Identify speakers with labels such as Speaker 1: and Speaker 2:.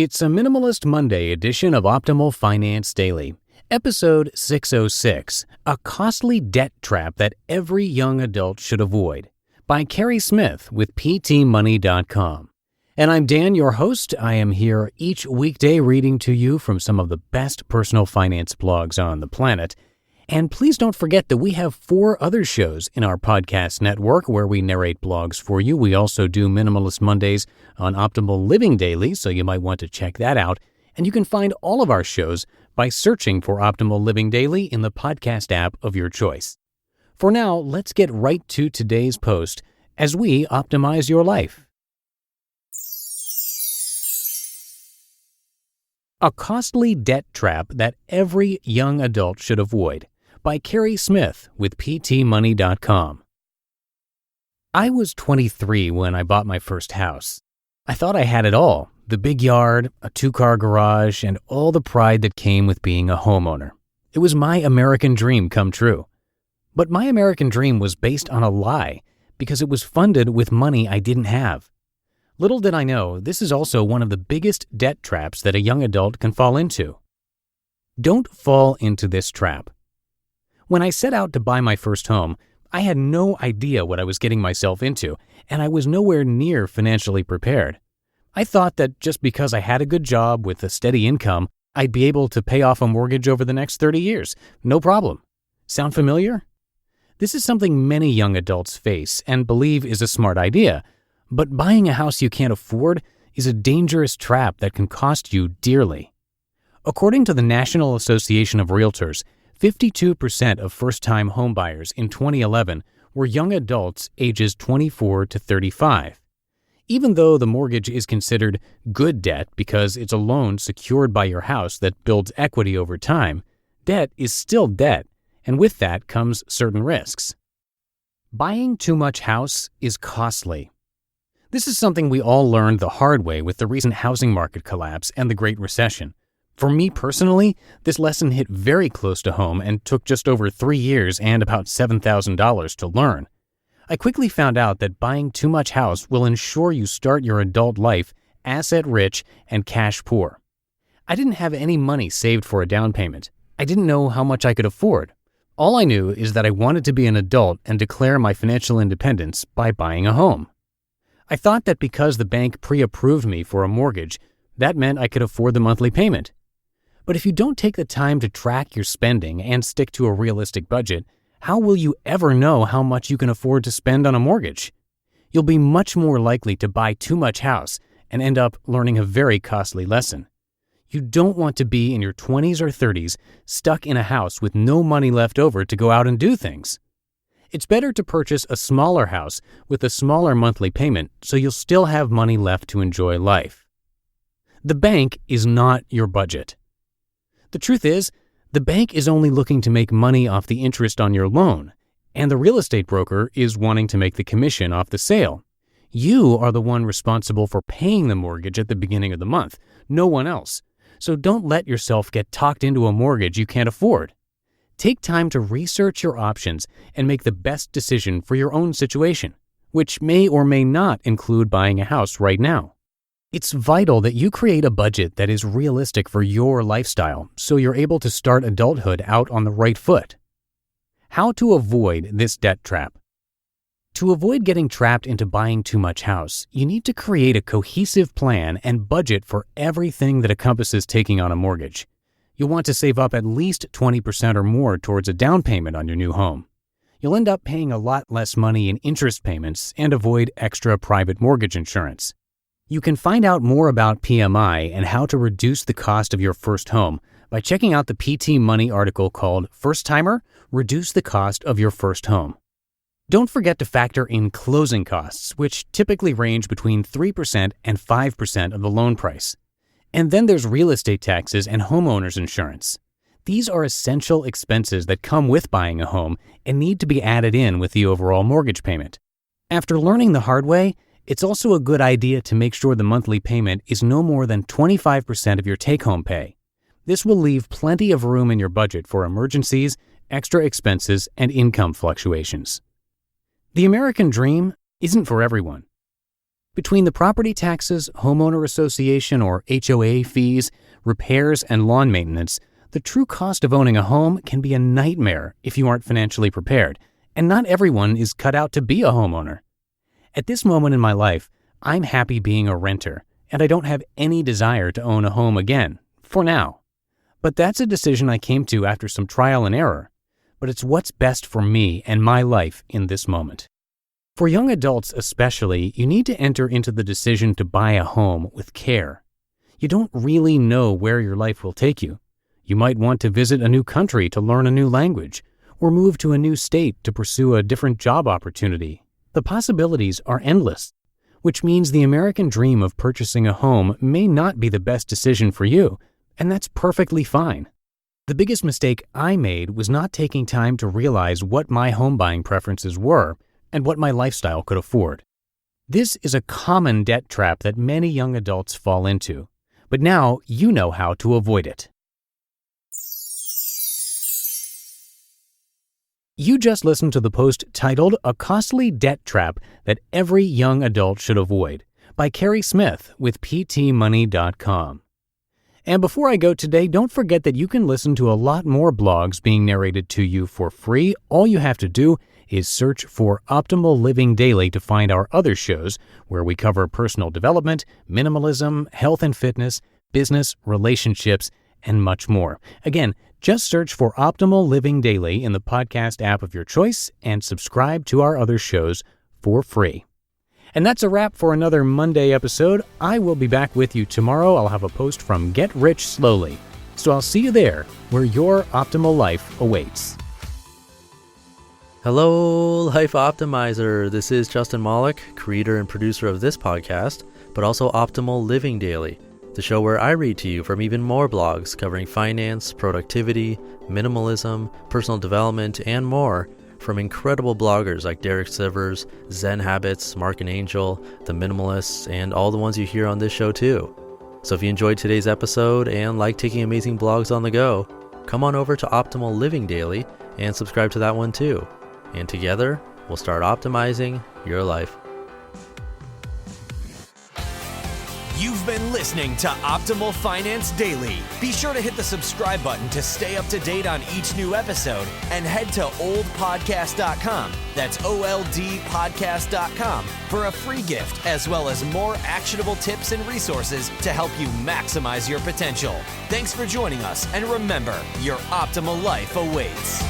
Speaker 1: It's a Minimalist Monday edition of Optimal Finance Daily, episode 606, A Costly Debt Trap That Every Young Adult Should Avoid, by Carrie Smith with ptmoney.com. And I'm Dan, your host. I am here each weekday reading to you from some of the best personal finance blogs on the planet. And please don't forget that we have 4 other shows in our podcast network where we narrate blogs for you. We also do Minimalist Mondays on Optimal Living Daily, so you might want to check that out. And you can find all of our shows by searching for Optimal Living Daily in the podcast app of your choice. For now, let's get right to today's post as we optimize your life. A Costly Debt Trap That Every Young Adult Should Avoid, by Carrie Smith with ptmoney.com. I was 23 when I bought my first house. I thought I had it all, the big yard, a 2-car garage, and all the pride that came with being a homeowner. It was my American dream come true. But my American dream was based on a lie because it was funded with money I didn't have. Little did I know, this is also one of the biggest debt traps that a young adult can fall into. Don't fall into this trap. When I set out to buy my first home, I had no idea what I was getting myself into, and I was nowhere near financially prepared. I thought that just because I had a good job with a steady income, I'd be able to pay off a mortgage over the next 30 years. No problem. Sound familiar? This is something many young adults face and believe is a smart idea, but buying a house you can't afford is a dangerous trap that can cost you dearly. According to the National Association of Realtors, 52% of first-time homebuyers in 2011 were young adults ages 24 to 35. Even though the mortgage is considered good debt because it's a loan secured by your house that builds equity over time, debt is still debt, and with that comes certain risks. Buying too much house is costly. This is something we all learned the hard way with the recent housing market collapse and the Great Recession. For me personally, this lesson hit very close to home and took just over 3 years and about $7,000 to learn. I quickly found out that buying too much house will ensure you start your adult life asset-rich and cash-poor. I didn't have any money saved for a down payment. I didn't know how much I could afford. All I knew is that I wanted to be an adult and declare my financial independence by buying a home. I thought that because the bank pre-approved me for a mortgage, that meant I could afford the monthly payment. But if you don't take the time to track your spending and stick to a realistic budget, how will you ever know how much you can afford to spend on a mortgage? You'll be much more likely to buy too much house and end up learning a very costly lesson. You don't want to be in your 20s or 30s stuck in a house with no money left over to go out and do things. It's better to purchase a smaller house with a smaller monthly payment so you'll still have money left to enjoy life. The bank is not your budget. The truth is, the bank is only looking to make money off the interest on your loan, and the real estate broker is wanting to make the commission off the sale. You are the one responsible for paying the mortgage at the beginning of the month, no one else. So don't let yourself get talked into a mortgage you can't afford. Take time to research your options and make the best decision for your own situation, which may or may not include buying a house right now. It's vital that you create a budget that is realistic for your lifestyle so you're able to start adulthood out on the right foot. How to avoid this debt trap. To avoid getting trapped into buying too much house, you need to create a cohesive plan and budget for everything that encompasses taking on a mortgage. You'll want to save up at least 20% or more towards a down payment on your new home. You'll end up paying a lot less money in interest payments and avoid extra private mortgage insurance. You can find out more about PMI and how to reduce the cost of your first home by checking out the PT Money article called First Timer, Reduce the Cost of Your First Home. Don't forget to factor in closing costs, which typically range between 3% and 5% of the loan price. And then there's real estate taxes and homeowners insurance. These are essential expenses that come with buying a home and need to be added in with the overall mortgage payment. After learning the hard way, it's also a good idea to make sure the monthly payment is no more than 25% of your take-home pay. This will leave plenty of room in your budget for emergencies, extra expenses, and income fluctuations. The American dream isn't for everyone. Between the property taxes, homeowner association or HOA fees, repairs, and lawn maintenance, the true cost of owning a home can be a nightmare if you aren't financially prepared, and not everyone is cut out to be a homeowner. At this moment in my life, I'm happy being a renter, and I don't have any desire to own a home again, for now. But that's a decision I came to after some trial and error. But it's what's best for me and my life in this moment. For young adults especially, you need to enter into the decision to buy a home with care. You don't really know where your life will take you. You might want to visit a new country to learn a new language, or move to a new state to pursue a different job opportunity. The possibilities are endless, which means the American dream of purchasing a home may not be the best decision for you, and that's perfectly fine. The biggest mistake I made was not taking time to realize what my home buying preferences were and what my lifestyle could afford. This is a common debt trap that many young adults fall into, but now you know how to avoid it. You just listened to the post titled "A Costly Debt Trap That Every Young Adult Should Avoid" by Carrie Smith with PTmoney.com. And before I go today, don't forget that you can listen to a lot more blogs being narrated to you for free. All you have to do is search for Optimal Living Daily to find our other shows where we cover personal development, minimalism, health and fitness, business, relationships, and much more. Again, just search for Optimal Living Daily in the podcast app of your choice and subscribe to our other shows for free. And that's a wrap for another Monday episode. I will be back with you tomorrow. I'll have a post from Get Rich Slowly. So I'll see you there where your optimal life awaits.
Speaker 2: Hello, Life Optimizer. This is Justin Malik, creator and producer of this podcast, but also Optimal Living Daily, the show where I read to you from even more blogs covering finance, productivity, minimalism, personal development, and more from incredible bloggers like Derek Sivers, Zen Habits, Mark and Angel, The Minimalists, and all the ones you hear on this show too. So if you enjoyed today's episode and like taking amazing blogs on the go, come on over to Optimal Living Daily and subscribe to that one too. And together, we'll start optimizing your life.
Speaker 3: You've been listening to Optimal Finance Daily. Be sure to hit the subscribe button to stay up to date on each new episode and head to oldpodcast.com. That's OLDpodcast.com for a free gift as well as more actionable tips and resources to help you maximize your potential. Thanks for joining us, and remember, your optimal life awaits.